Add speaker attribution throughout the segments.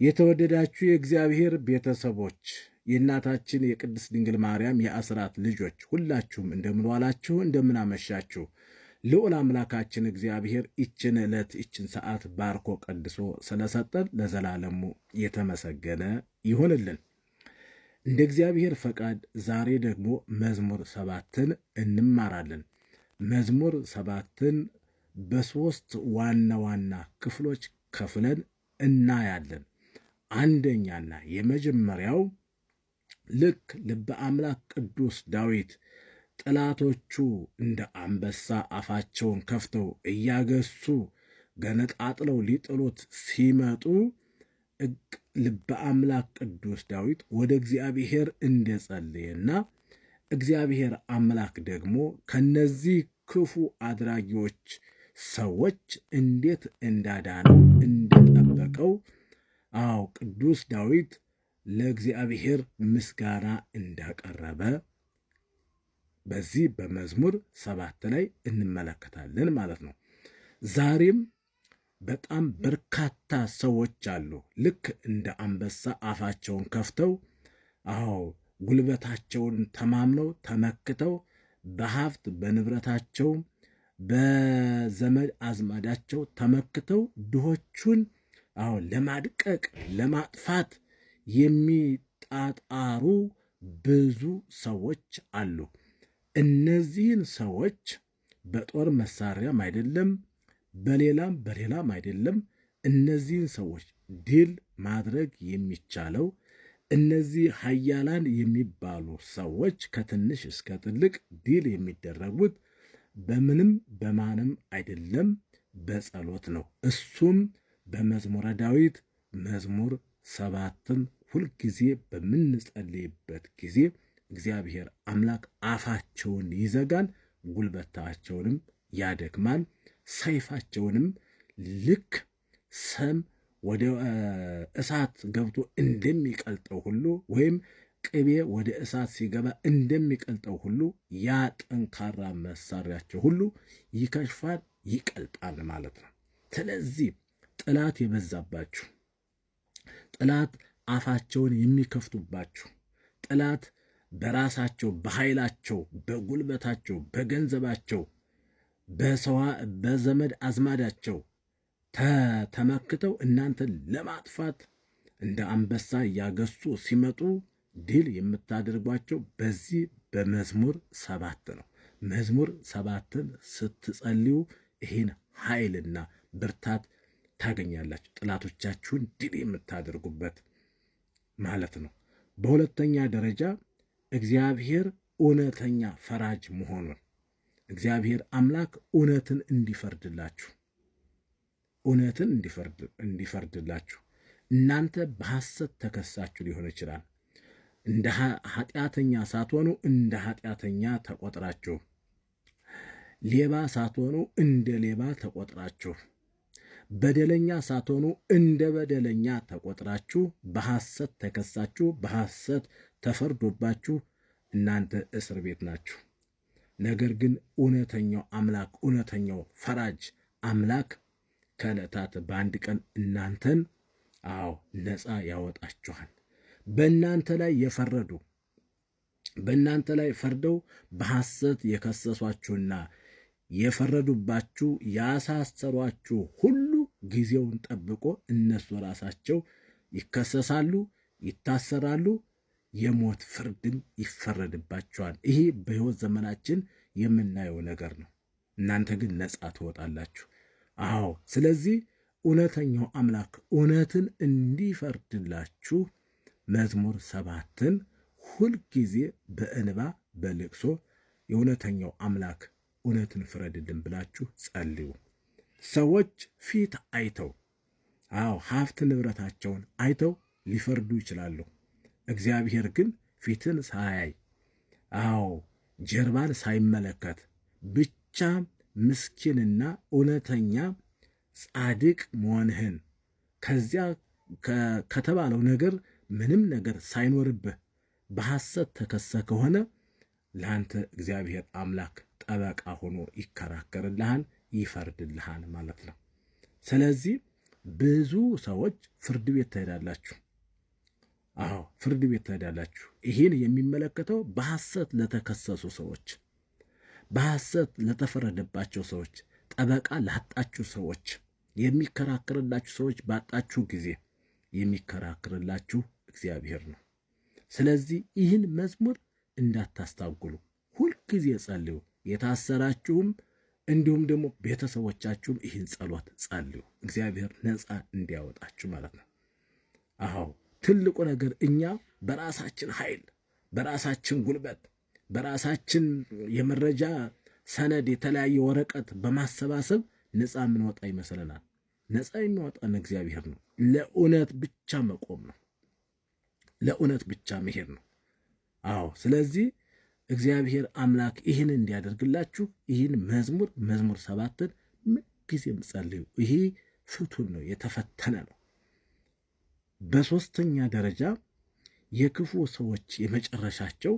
Speaker 1: የተወደዳችሁ የእግዚአብሔር ቤተሰቦች የእናታችን የቅድስት ድንግል ማርያም የአስራት ልጆች ሁላችሁም እንደምን ዋላችሁ፣ እንደምን አመሻችሁ። ልዑል አምላካችን እግዚአብሔር ይችን ዕለት ይችን ሰዓት ባርኮ ቀድሶ ስለሰጠን ለዘላለሙ የተመሰገነ ይሁንልን። እንደ እግዚአብሔር ፈቃድ ዛሬ ደግሞ መዝሙር 7ን እንማራለን። መዝሙር 7ን በሶስት ዋና ዋና ክፍሎች ከፍለን እናያለን። አንደኛና የመጀመሪያው ልክ ልበ አምላክ ቅዱስ ዳዊት ጠላቶቹ እንደ አንበሳ አፋቸውን ከፍተው እያገሱ ገነጣጥለው ሊጥሉት ሲመጡ ልበ አምላክ ቅዱስ ዳዊት ወደ እግዚአብሔር እንደጸለየና እግዚአብሔር አምላክ ደግሞ ከነዚህ ክፉ አድራጊዎች ሰዎች እንዴት እንዳዳነው እንደጠበቀው ቅዱስ ዳዊት ለእግዚአብሔር ምስጋና እንዳቀረበ በዚህ በመዝሙር 7 ላይ እንመለከታለን ማለት ነው። ዛሬም በጣም በርካታ ሰዎች አሉ ልክ እንደ አንበሳ አፋቸውን ከፍተው ጉልበታቸውን ተማምነው ተመክተው በሀብት በንብረታቸው በዘመድ አዝማዳቸው ተመክተው ድሆቹን ለማድቀቅ ለማጥፋት የሚጣጣሩ ብዙ ሰዎች አሉ። እነዚህን ሰዎች በጦር መሳሪያም አይደለም በሌላም አይደለም። እነዚህን ሰዎች ድል ማድረግ የሚቻለው እነዚህ ኃያላን የሚባሉ ሰዎች ከትንሽ እስከ ትልቅ ድል የሚደረጉት በምንም በማንም አይደለም፣ በጸሎት ነው። እሱም በመዝሙረ ዳዊት መዝሙር 7ን ሁልጊዜ በምንጸልይበት ጊዜ እግዚአብሔር አምላክ አፋቸውን ይዘጋል፣ ጉልበታቸውንም ያደክማል፣ ሰይፋቸውንም ልክ ሰም ወደ እሳት ገብቶ እንደሚቀልጠው ሁሉ ወይም ቅቤ ወደ እሳት ሲገባ እንደሚቀልጠው ሁሉ ያ ጠንካራ መሳሪያቸው ሁሉ ይከሽፋል፣ ይቀልጣል ማለት ነው። ስለዚህ ጠላት የበዛባችሁ፣ ጠላት አፋቸውን የሚከፍቱባችሁ፣ ጠላት በራሳቸው በኃይላቸው በጉልበታቸው በገንዘባቸው በዘመድ አዝማዳቸው ተመክተው እናንተን ለማጥፋት እንደ አንበሳ እያገሱ ሲመጡ ድል የምታደርጓቸው በዚህ በመዝሙር 7 ነው። መዝሙር 7ን ስትጸልዩ ይህን ኃይልና ብርታት ታገኛላችሁ፣ ጠላቶቻችሁን ድል የምታደርጉበት ማለት ነው። በሁለተኛ ደረጃ እግዚአብሔር እውነተኛ ፈራጅ መሆኑን እግዚአብሔር አምላክ እውነትን እንዲፈርድላችሁ እናንተ በሐሰት ተከሳችሁ ሊሆን ይችላል። እንደ ኃጢአተኛ ሳትሆኑ እንደ ኃጢአተኛ ተቆጥራችሁ፣ ሌባ ሳትሆኑ እንደ ሌባ ተቆጥራችሁ፣ በደለኛ ሳትሆኑ እንደ በደለኛ ተቆጥራችሁ በሐሰት ተከሳችሁ በሐሰት ተፈርዶባችሁ እናንተ እስር ቤት ናችሁ። ነገር ግን እውነተኛው አምላክ እውነተኛው ፈራጅ አምላክ ከዕለታት በአንድ ቀን እናንተን ነፃ ያወጣችኋል። በእናንተ ላይ ፈርደው በሐሰት የከሰሷችሁና የፈረዱባችሁ ያሳሰሯችሁ ሁሉ ጊዜውን ጠብቆ እነሱ ራሳቸው ይከሰሳሉ፣ ይታሰራሉ፣ የሞት ፍርድም ይፈረድባቸዋል። ይሄ በሕይወት ዘመናችን የምናየው ነገር ነው። እናንተ ግን ነፃ ትወጣላችሁ። ስለዚህ እውነተኛው አምላክ እውነትን እንዲፈርድላችሁ መዝሙር 7ን ሁልጊዜ በእንባ በልቅሶ የእውነተኛው አምላክ እውነትን ፍረድልን ብላችሁ ጸልዩ። ሰዎች ፊት አይተው ሀብት ንብረታቸውን አይተው ሊፈርዱ ይችላሉ። እግዚአብሔር ግን ፊትን ሳያይ ጀርባን ሳይመለከት ብቻ ምስኪንና እውነተኛ ጻድቅ መሆንህን ከዚያ ከተባለው ነገር ምንም ነገር ሳይኖርብህ በሐሰት ተከሰ ከሆነ ለአንተ እግዚአብሔር አምላክ ጠበቃ ሆኖ ይከራከርልሃል፣ ይፈርድልሃል ማለት ነው። ስለዚህ ብዙ ሰዎች ፍርድ ቤት ትሄዳላችሁ። አዎ ፍርድ ቤት ትሄዳላችሁ። ይህን የሚመለከተው በሐሰት ለተከሰሱ ሰዎች፣ በሐሰት ለተፈረደባቸው ሰዎች፣ ጠበቃ ላጣችሁ ሰዎች፣ የሚከራከርላችሁ ሰዎች ባጣችሁ ጊዜ የሚከራከርላችሁ እግዚአብሔር ነው። ስለዚህ ይህን መዝሙር እንዳታስታጉሉ፣ ሁልጊዜ ጸልዩ። የታሰራችሁም እንዲሁም ደግሞ ቤተሰቦቻችሁም ይህን ጸሎት ጸልዩ፣ እግዚአብሔር ነፃ እንዲያወጣችሁ ማለት ነው። አዎ ትልቁ ነገር እኛ በራሳችን ኃይል፣ በራሳችን ጉልበት፣ በራሳችን የመረጃ ሰነድ የተለያየ ወረቀት በማሰባሰብ ነፃ የምንወጣ ይመስለናል። ነፃ የሚወጣን እግዚአብሔር ነው። ለእውነት ብቻ መቆም ነው። ለእውነት ብቻ መሄድ ነው። አዎ ስለዚህ እግዚአብሔር አምላክ ይህን እንዲያደርግላችሁ ይህን መዝሙር 7ን ምንጊዜም ጸልዩ። ይሄ ፍቱን ነው፣ የተፈተነ ነው። በሶስተኛ ደረጃ የክፉ ሰዎች የመጨረሻቸው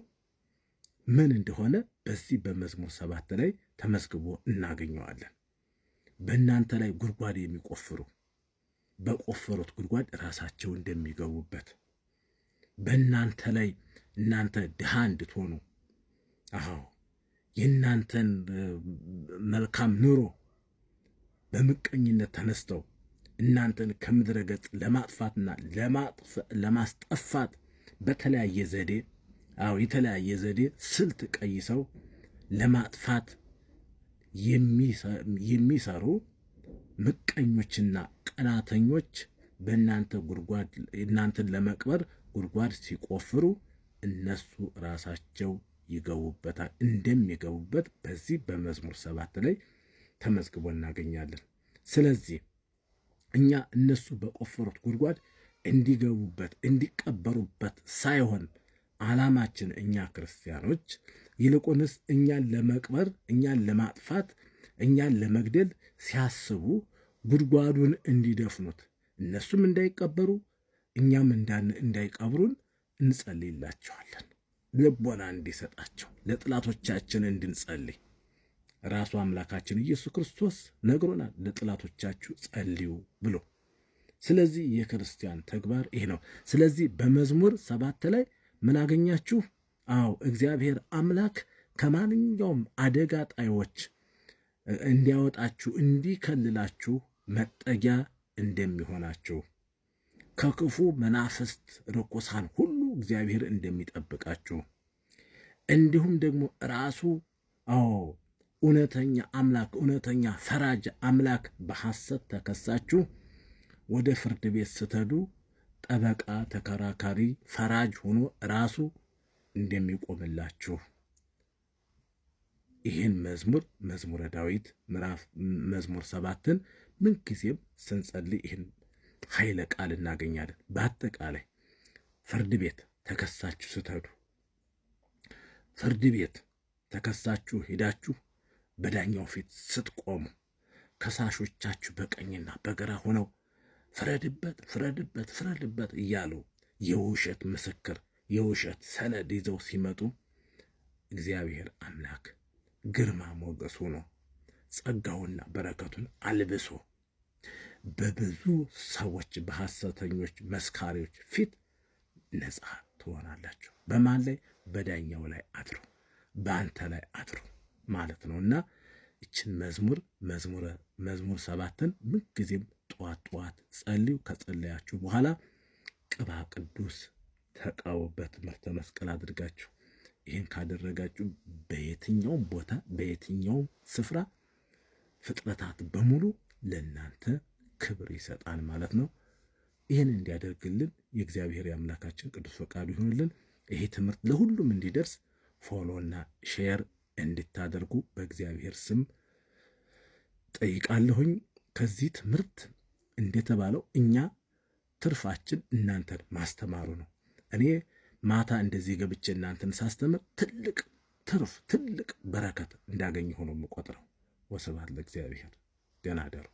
Speaker 1: ምን እንደሆነ በዚህ በመዝሙር 7 ላይ ተመዝግቦ እናገኘዋለን። በእናንተ ላይ ጉድጓድ የሚቆፍሩ በቆፈሩት ጉድጓድ ራሳቸው እንደሚገቡበት፣ በእናንተ ላይ እናንተ ድሃ እንድትሆኑ፣ አዎ የእናንተን መልካም ኑሮ በምቀኝነት ተነስተው እናንተን ከምድረ ገጽ ለማጥፋትና ለማስጠፋት በተለያየ ዘዴ የተለያየ ዘዴ ስልት ቀይሰው ለማጥፋት የሚሰሩ ምቀኞችና ቀናተኞች በእናንተ ጉድጓድ እናንተን ለመቅበር ጉድጓድ ሲቆፍሩ እነሱ ራሳቸው ይገቡበታል። እንደሚገቡበት በዚህ በመዝሙር 7 ላይ ተመዝግቦ እናገኛለን። ስለዚህ እኛ እነሱ በቆፈሩት ጉድጓድ እንዲገቡበት እንዲቀበሩበት ሳይሆን ዓላማችን እኛ ክርስቲያኖች ይልቁንስ እኛን ለመቅበር እኛን ለማጥፋት እኛን ለመግደል ሲያስቡ ጉድጓዱን እንዲደፍኑት እነሱም እንዳይቀበሩ እኛም እንዳይቀብሩን እንጸልይላቸዋለን። ልቦና እንዲሰጣቸው ለጥላቶቻችን እንድንጸልይ ራሱ አምላካችን ኢየሱስ ክርስቶስ ነግሮናል፣ ለጥላቶቻችሁ ጸልዩ ብሎ። ስለዚህ የክርስቲያን ተግባር ይሄ ነው። ስለዚህ በመዝሙር 7 ላይ ምን አገኛችሁ? አዎ እግዚአብሔር አምላክ ከማንኛውም አደጋ ጣዮች እንዲያወጣችሁ እንዲከልላችሁ መጠጊያ እንደሚሆናችሁ ከክፉ መናፍስት ርኩሳን ሁሉ እግዚአብሔር እንደሚጠብቃችሁ እንዲሁም ደግሞ ራሱ እውነተኛ አምላክ እውነተኛ ፈራጅ አምላክ በሐሰት ተከሳችሁ ወደ ፍርድ ቤት ስትሄዱ ጠበቃ ተከራካሪ ፈራጅ ሆኖ ራሱ እንደሚቆምላችሁ ይህን መዝሙረ ዳዊት መዝሙር 7ን ምንጊዜም ስንጸልይ ይህን ኃይለ ቃል እናገኛለን። በአጠቃላይ ፍርድ ቤት ተከሳችሁ ስትሄዱ ፍርድ ቤት ተከሳችሁ ሄዳችሁ በዳኛው ፊት ስትቆሙ ከሳሾቻችሁ በቀኝና በግራ ሆነው ፍረድበት ፍረድበት ፍረድበት እያሉ የውሸት ምስክር የውሸት ሰነድ ይዘው ሲመጡ እግዚአብሔር አምላክ ግርማ ሞገሱ ነው ጸጋውና በረከቱን አልብሶ በብዙ ሰዎች በሐሰተኞች መስካሪዎች ፊት ነፃ ትሆናላችሁ። በማን ላይ? በዳኛው ላይ አድሮ በአንተ ላይ አድሮ ማለት ነውና እችን መዝሙር 7ን ምንጊዜም ጠዋት ጸልዩ። ከጸለያችሁ በኋላ ቅባ ቅዱስ ተቀቡ በትምህርተ መስቀል አድርጋችሁ ይህን ካደረጋችሁ በየትኛውም ቦታ በየትኛውም ስፍራ ፍጥረታት በሙሉ ለእናንተ ክብር ይሰጣል ማለት ነው። ይህን እንዲያደርግልን የእግዚአብሔር የአምላካችን ቅዱስ ፈቃዱ ይሆንልን። ይሄ ትምህርት ለሁሉም እንዲደርስ ፎሎና ሼር እንድታደርጉ በእግዚአብሔር ስም ጠይቃለሁኝ። ከዚህ ትምህርት እንደተባለው እኛ ትርፋችን እናንተን ማስተማሩ ነው። እኔ ማታ እንደዚህ ገብቼ እናንተን ሳስተምር ትልቅ ትርፍ ትልቅ በረከት እንዳገኝ ሆኖ የምቆጥረው። ወስብሐት ለእግዚአብሔር። ደህና እደሩ።